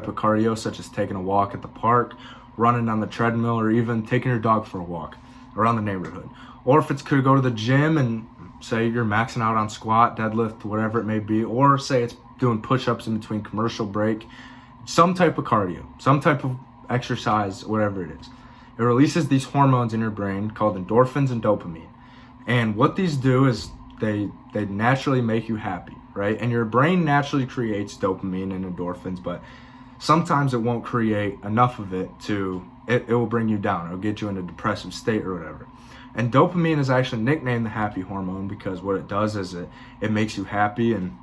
of cardio, such as taking a walk at the park, running on the treadmill, or even taking your dog for a walk around the neighborhood. Or if it's could go to the gym and say you're maxing out on squat, deadlift, whatever it may be, or say it's doing push-ups in between commercial break, some type of cardio, some type of exercise, whatever it is. It releases these hormones in your brain called endorphins and dopamine. And what these do is they naturally make you happy, right? And your brain naturally creates dopamine and endorphins, but sometimes it won't create enough of it it will bring you down. It'll get you in a depressive state or whatever. And dopamine is actually nicknamed the happy hormone because what it does is it makes you happy, and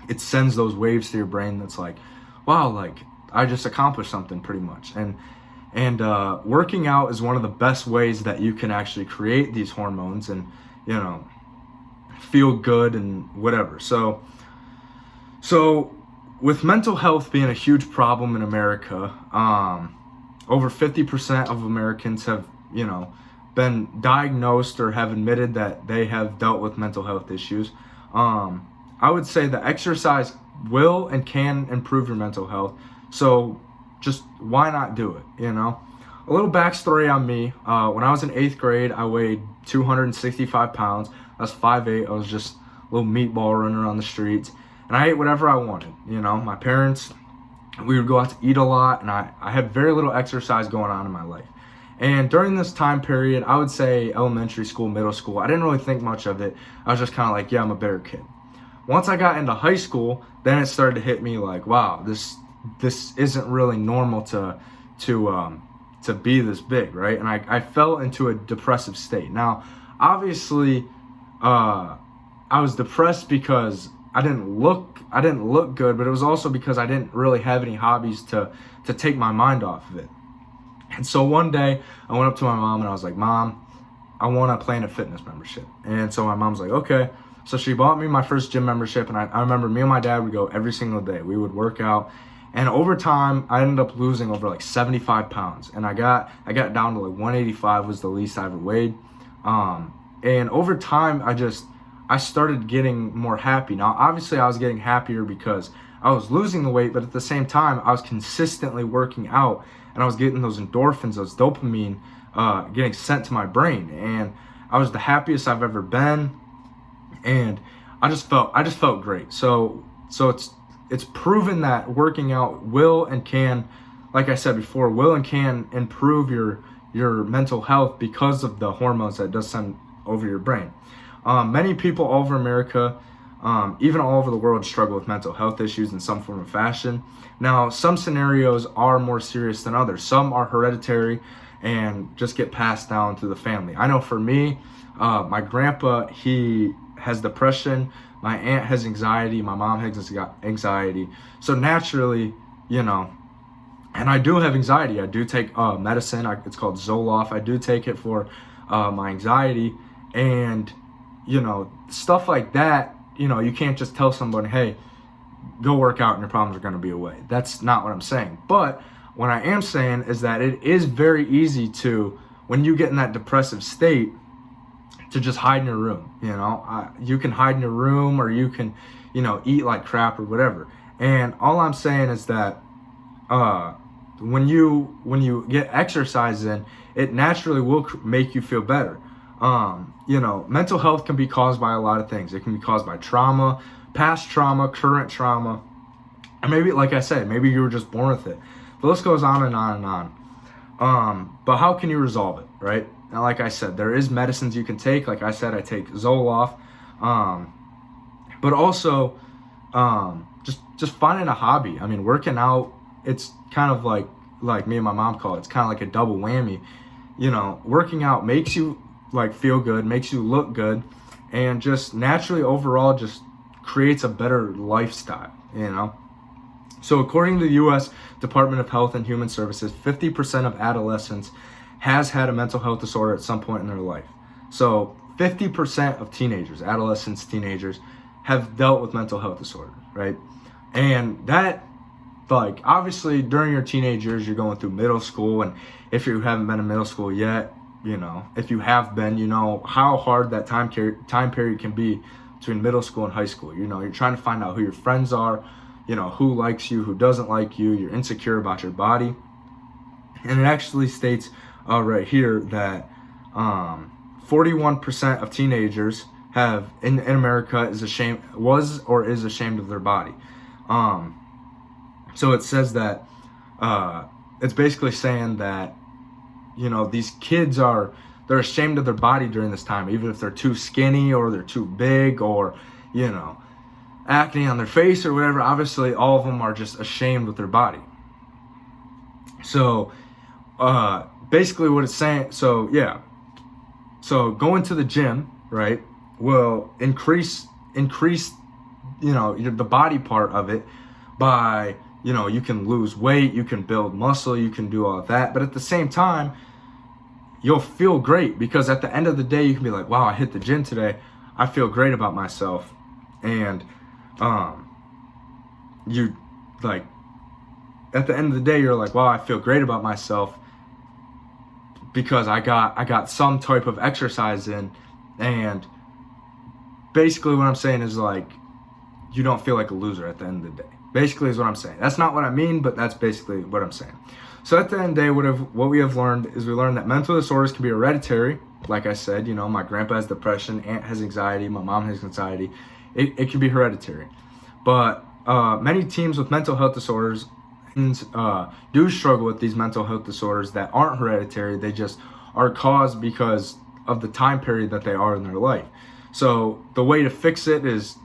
it sends those waves to your brain that's like, wow, like I just accomplished something pretty much. And working out is one of the best ways that you can actually create these hormones and, you know, feel good and whatever. So with mental health being a huge problem in America, over 50% of Americans have, you know, been diagnosed or have admitted that they have dealt with mental health issues. I would say that exercise will and can improve your mental health. So just why not do it, you know? A little backstory on me. When I was in 8th grade, I weighed 265 pounds. I was 5'8". I was just a little meatball running around the streets. And I ate whatever I wanted, you know? My parents, we would go out to eat a lot, and I had very little exercise going on in my life. And during this time period, I would say elementary school, middle school, I didn't really think much of it. I was just kind of like, yeah, I'm a better kid. Once I got into high school, then it started to hit me like, wow, this isn't really normal to be this big, right? And I fell into a depressive state. Now, obviously, I was depressed because I didn't look good, but it was also because I didn't really have any hobbies to take my mind off of it. And so one day I went up to my mom and I was like, Mom, I want a Planet Fitness membership. And so my mom's like, okay. So she bought me my first gym membership, and I remember me and my dad would go every single day. We would work out, and over time I ended up losing over like 75 pounds, and I got down to like 185 was the least I ever weighed. And over time I started getting more happy. Now obviously I was getting happier because I was losing the weight, but at the same time I was consistently working out, and I was getting those endorphins, those dopamine getting sent to my brain, and I was the happiest I've ever been. And I just felt great. So it's proven that working out will and can, like I said before, will and can improve your mental health because of the hormones that it does send over your brain. Many people all over America, even all over the world, struggle with mental health issues in some form or fashion. Now, some scenarios are more serious than others. Some are hereditary and just get passed down through the family. I know for me, my grandpa, he has depression, my aunt has anxiety, my mom has anxiety. So naturally, you know, and I do have anxiety. I do take medicine. It's called Zoloft. I do take it for my anxiety. And, you know, stuff like that, you know, you can't just tell somebody, hey, go work out and your problems are going to be away. That's not what I'm saying. But what I am saying is that it is very easy to, when you get in that depressive state, to just hide in your room. You know, you can hide in your room, or you can, you know, eat like crap or whatever. And all I'm saying is that when you get exercise in, it naturally will make you feel better. You know, mental health can be caused by a lot of things. It can be caused by trauma, past trauma, current trauma, and maybe, like I said, maybe you were just born with it. The list goes on and on and on. But how can you resolve it, right? Now, like I said, there is medicines you can take. Like I said, I take Zoloft. But also, just finding a hobby. I mean, working out, it's kind of like me and my mom call it. It's kind of like a double whammy. You know, working out makes you like feel good, makes you look good, and just naturally overall just creates a better lifestyle, you know? So according to the U.S. Department of Health and Human Services, 50% of adolescents has had a mental health disorder at some point in their life. So 50% of teenagers, adolescents, teenagers, have dealt with mental health disorder, right? And that, like, obviously during your teenage years, you're going through middle school, and if you haven't been in middle school yet, you know, if you have been, you know how hard that time period can be between middle school and high school. You know, you're trying to find out who your friends are. who likes you, who doesn't like you, you're insecure about your body. And it actually states right here that 41% of teenagers have in America is ashamed of their body. So it says that it's basically saying that these kids they're ashamed of their body during this time, even if they're too skinny or they're too big or acne on their face or whatever. Obviously all of them are just ashamed with their body. So basically what it's saying, so going to the gym, right, will increase the body part of it by you can lose weight, you can build muscle, you can do all of that, but at the same time you'll feel great, because at the end of the day you can be like, wow, I hit the gym today, I feel great about myself. And you like at the end of the day you're like, wow, I feel great about myself because I got some type of exercise in. And basically what I'm saying is, like, you don't feel like a loser at the end of the day, basically is what I'm saying. That's not what I mean, but that's basically what I'm saying. So at the end of the day, what we have learned is we learned that mental disorders can be hereditary. Like I said, my grandpa has depression, aunt has anxiety, my mom has anxiety. It can be hereditary. But many teens with mental health disorders do struggle with these mental health disorders that aren't hereditary. They just are caused because of the time period that they are in their life. So the way to fix it is,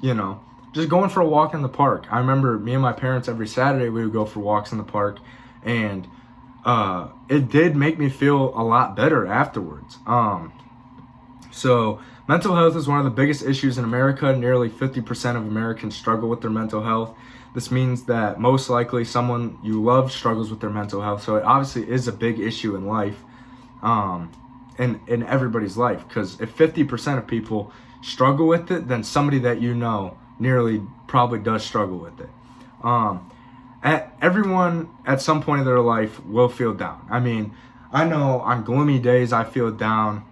just going for a walk in the park. I remember me and my parents every Saturday we would go for walks in the park, and it did make me feel a lot better afterwards. So mental health is one of the biggest issues in America. Nearly 50% of Americans struggle with their mental health. This means that most likely someone you love struggles with their mental health. So it obviously is a big issue in life, in everybody's life. Because if 50% of people struggle with it, then somebody that nearly probably does struggle with it. Everyone at some point in their life will feel down. I mean, I know on gloomy days I feel down.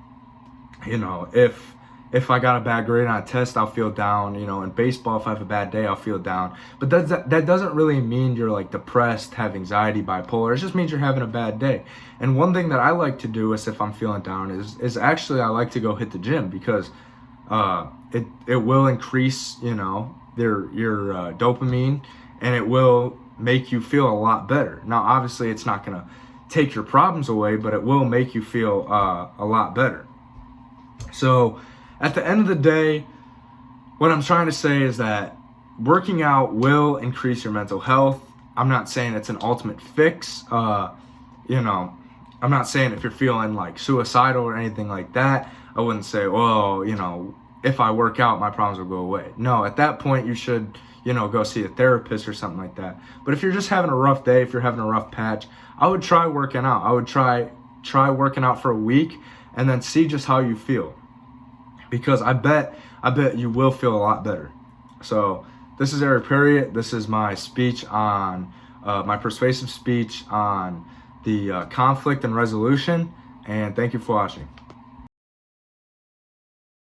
If I got a bad grade on a test, I'll feel down. In baseball, if I have a bad day, I'll feel down. But that doesn't really mean you're like depressed, have anxiety, bipolar. It just means you're having a bad day. And one thing that I like to do is, if I'm feeling down, is actually I like to go hit the gym, because it will increase your dopamine, and it will make you feel a lot better. Now obviously it's not gonna take your problems away, but it will make you feel a lot better. So at the end of the day, what I'm trying to say is that working out will increase your mental health. I'm not saying it's an ultimate fix. I'm not saying if you're feeling like suicidal or anything like that, I wouldn't say, well, if I work out, my problems will go away. No, at that point you should, go see a therapist or something like that. But if you're just having a rough day, if you're having a rough patch, I would try working out. I would try working out for a week and then see just how you feel. Because I bet you will feel a lot better. So this is Eric Perry. This is my speech on, my persuasive speech on the conflict and resolution. And thank you for watching.